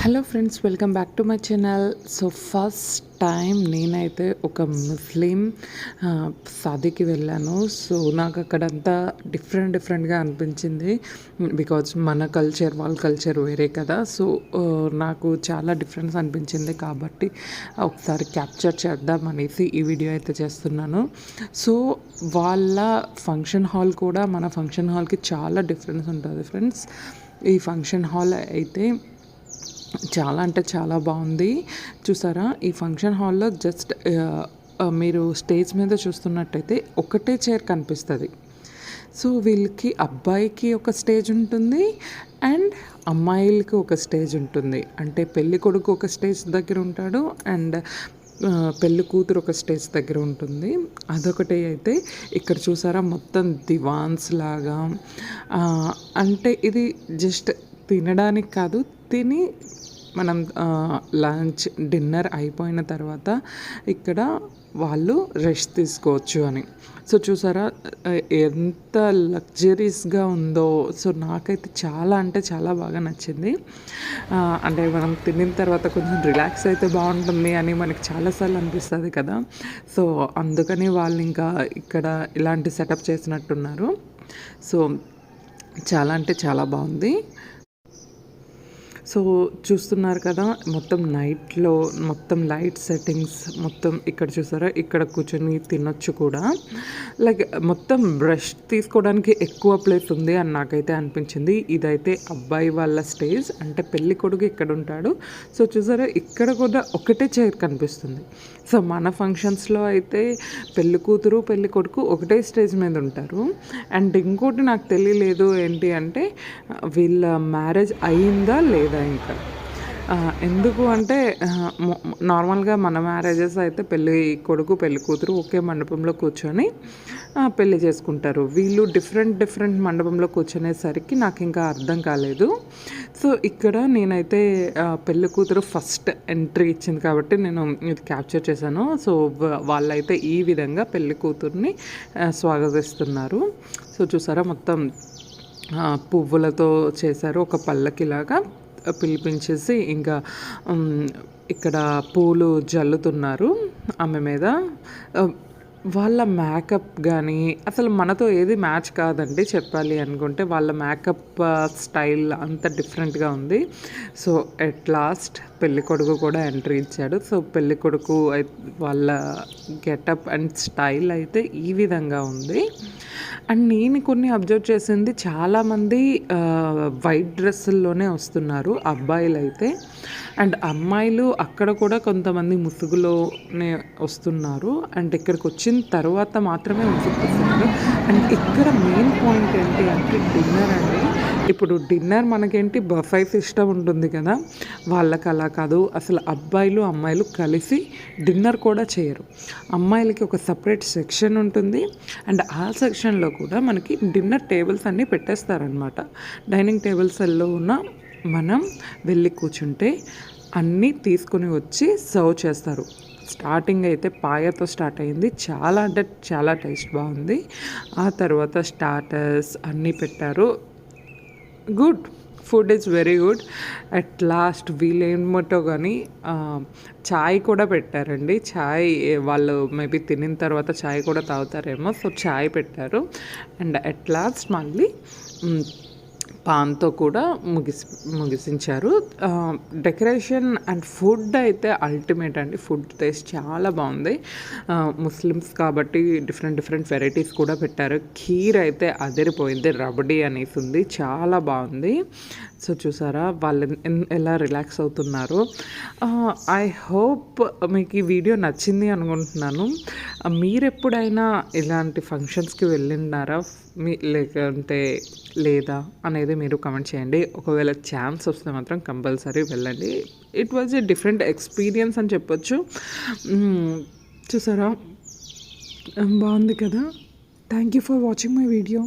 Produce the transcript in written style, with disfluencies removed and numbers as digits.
Hello friends, welcome back to my channel. So first time నేనైతే ఒక ముస్లిం షాదీకి వెళ్ళాను. So నాకు అక్కడంతా డిఫరెంట్గా అనిపించింది. బికాజ్ మన కల్చర్ వాళ్ళ కల్చర్ వేరే కదా. సో నాకు చాలా డిఫరెన్స్ అనిపించింది కాబట్టి ఒకసారి క్యాప్చర్ చేద్దాం అనేసి ఈ వీడియో అయితే చేస్తున్నాను. సో వాళ్ళ ఫంక్షన్ హాల్ కూడా మన ఫంక్షన్ హాల్కి చాలా డిఫరెన్స్ ఉంటుంది ఫ్రెండ్స్. ఈ ఫంక్షన్ హాల్ అయితే చాలా అంటే చాలా బాగుంది. చూసారా, ఈ ఫంక్షన్ హాల్లో జస్ట్ మీరు స్టేజ్ మీద చూస్తున్నట్టయితే ఒకటే చైర్ కనిపిస్తుంది. సో వీళ్ళకి అబ్బాయికి ఒక స్టేజ్ ఉంటుంది అండ్ అమ్మాయిలకి ఒక స్టేజ్ ఉంటుంది. అంటే పెళ్ళి కొడుకు ఒక స్టేజ్ దగ్గర ఉంటాడు అండ్ పెళ్ళి కూతురు ఒక స్టేజ్ దగ్గర ఉంటుంది. అదొకటి అయితే ఇక్కడ చూసారా, మొత్తం దివాన్స్ లాగా. అంటే ఇది జస్ట్ తినడానికి కాదు, తిని మనం లంచ్ డిన్నర్ అయిపోయిన తర్వాత ఇక్కడ వాళ్ళు రెస్ట్ తీసుకోవచ్చు అని. సో చూసారా ఎంత లగ్జరీస్గా ఉందో. సో నాకైతే చాలా అంటే చాలా బాగా నచ్చింది. అంటే మనం తినిన తర్వాత కొంచెం రిలాక్స్ అయితే బాగుంటుంది అని మనకి చాలాసార్లు అనిపిస్తుంది కదా. సో అందుకని వాళ్ళు ఇంకా ఇక్కడ ఇలాంటి సెటప్ చేసినట్టున్నారు. సో చాలా అంటే చాలా బాగుంది. సో చూస్తున్నారు కదా, మొత్తం నైట్లో మొత్తం లైట్ సెట్టింగ్స్ మొత్తం ఇక్కడ చూసారా, ఇక్కడ కూర్చొని తినొచ్చు కూడా. లైక్ మొత్తం బ్రష్ తీసుకోవడానికి ఎక్కువ ప్లేస్ ఉంది అని నాకైతే అనిపించింది. ఇదైతే అబ్బాయి వాళ్ళ స్టేజ్, అంటే పెళ్ళి కొడుకు ఇక్కడ ఉంటాడు. సో చూసారా, ఇక్కడ కూడా ఒకటే చైర్ కనిపిస్తుంది. సో మన ఫంక్షన్స్లో అయితే పెళ్ళి కూతురు పెళ్ళి కొడుకు ఒకటే స్టేజ్ మీద ఉంటారు. అండ్ ఇంకోటి నాకు తెలియలేదు ఏంటి అంటే, వీళ్ళ మ్యారేజ్ అయిందా లేదా ఇంకా. ఎందుకు అంటే నార్మల్గా మన మ్యారేజెస్ అయితే పెళ్ళి కొడుకు పెళ్ళి కూతురు ఒకే మండపంలో కూర్చొని పెళ్ళి చేసుకుంటారు. వీళ్ళు డిఫరెంట్ మండపంలో కూర్చునేసరికి నాకు ఇంకా అర్థం కాలేదు. సో ఇక్కడ నేనైతే పెళ్ళి కూతురు ఫస్ట్ ఎంట్రీ ఇచ్చింది కాబట్టి నేను ఇది క్యాప్చర్ చేశాను. సో వాళ్ళైతే ఈ విధంగా పెళ్ళి కూతుర్ని స్వాగతిస్తున్నారు. సో చూసారా, మొత్తం పువ్వులతో చేశారు, ఒక పల్లకిలాగా పిలిపించేసి ఇంకా ఇక్కడ పూలు జల్లుతున్నారు ఆమె మీద. వాళ్ళ మేకప్ కానీ అసలు మనతో ఏది మ్యాచ్ కాదండి చెప్పాలి అనుకుంటే. వాళ్ళ మేకప్ స్టైల్ అంత డిఫరెంట్గా ఉంది. సో ఎట్ లాస్ట్ పెళ్ళి కొడుకు కూడా ఎంట్రీ ఇచ్చాడు. సో పెళ్ళి కొడుకు వాళ్ళ గెటప్ అండ్ స్టైల్ అయితే ఈ విధంగా ఉంది. అండ్ నేను కొన్ని అబ్జర్వ్ చేసింది, చాలామంది వైట్ డ్రెస్సుల్లోనే వస్తున్నారు అబ్బాయిలు అయితే. అండ్ అమ్మాయిలు అక్కడ కూడా కొంతమంది ముసుగులోనే వస్తున్నారు. అండ్ ఇక్కడికి వచ్చిన తర్వాత మాత్రమే ముసుగు వస్తున్నారు. అండ్ ఇక్కడ మెయిన్ పాయింట్ ఏంటి అంటే డిన్నర్ అండి. ఇప్పుడు డిన్నర్ మనకేంటి బఫే సిస్టమ్ ఉంటుంది కదా, వాళ్ళకి అలా కాదు. అసలు అబ్బాయిలు అమ్మాయిలు కలిసి డిన్నర్ కూడా చేయరు. అమ్మాయిలకి ఒక సపరేట్ సెక్షన్ ఉంటుంది అండ్ ఆ సెక్షన్లో కూడా మనకి డిన్నర్ టేబుల్స్ అన్నీ పెట్టేస్తారనమాట. డైనింగ్ టేబుల్స్లో ఉన్న మనం వెళ్ళి కూర్చుంటే అన్నీ తీసుకుని వచ్చి సర్వ్ చేస్తారు. స్టార్టింగ్ అయితే పాయతో స్టార్ట్ అయింది. చాలా అంటే చాలా టేస్ట్ బాగుంది. ఆ తర్వాత స్టార్టర్స్ అన్నీ పెట్టారు. Good, food is very good. At last వీళ్ళేమటో కానీ చాయ్ కూడా పెట్టారండి. చాయ్ వాళ్ళు మేబీ తినిన తర్వాత చాయ్ కూడా తాగుతారేమో. సో చాయ్ పెట్టారు. అండ్ అట్ లాస్ట్ మళ్ళీ పాన్తో కూడా ముగిసించారు. డెకరేషన్ అండ్ ఫుడ్ అయితే అల్టిమేట్ అండి. ఫుడ్ టేస్ట్ చాలా బాగుంది. ముస్లిమ్స్ కాబట్టి డిఫరెంట్ వెరైటీస్ కూడా పెట్టారు. ఖీర్ అయితే అదిరిపోయింది, రబడీ అనేసి ఉంది, చాలా బాగుంది. సో చూసారా వాళ్ళు ఎలా రిలాక్స్ అవుతున్నారు. ఐ హోప్ మీకు ఈ వీడియో నచ్చింది అనుకుంటున్నాను. మీరు ఎప్పుడైనా ఇలాంటి ఫంక్షన్స్కి వెళ్ళినారా లేకంటే లేదా అనేది మీరు కమెంట్ చేయండి. ఒకవేళ ఛాన్స్ వస్తే మాత్రం కంపల్సరీ వెళ్ళండి. It was a different experience అని చెప్పొచ్చు. చూసారా, బాగుంది కదా. Thank you for watching my video.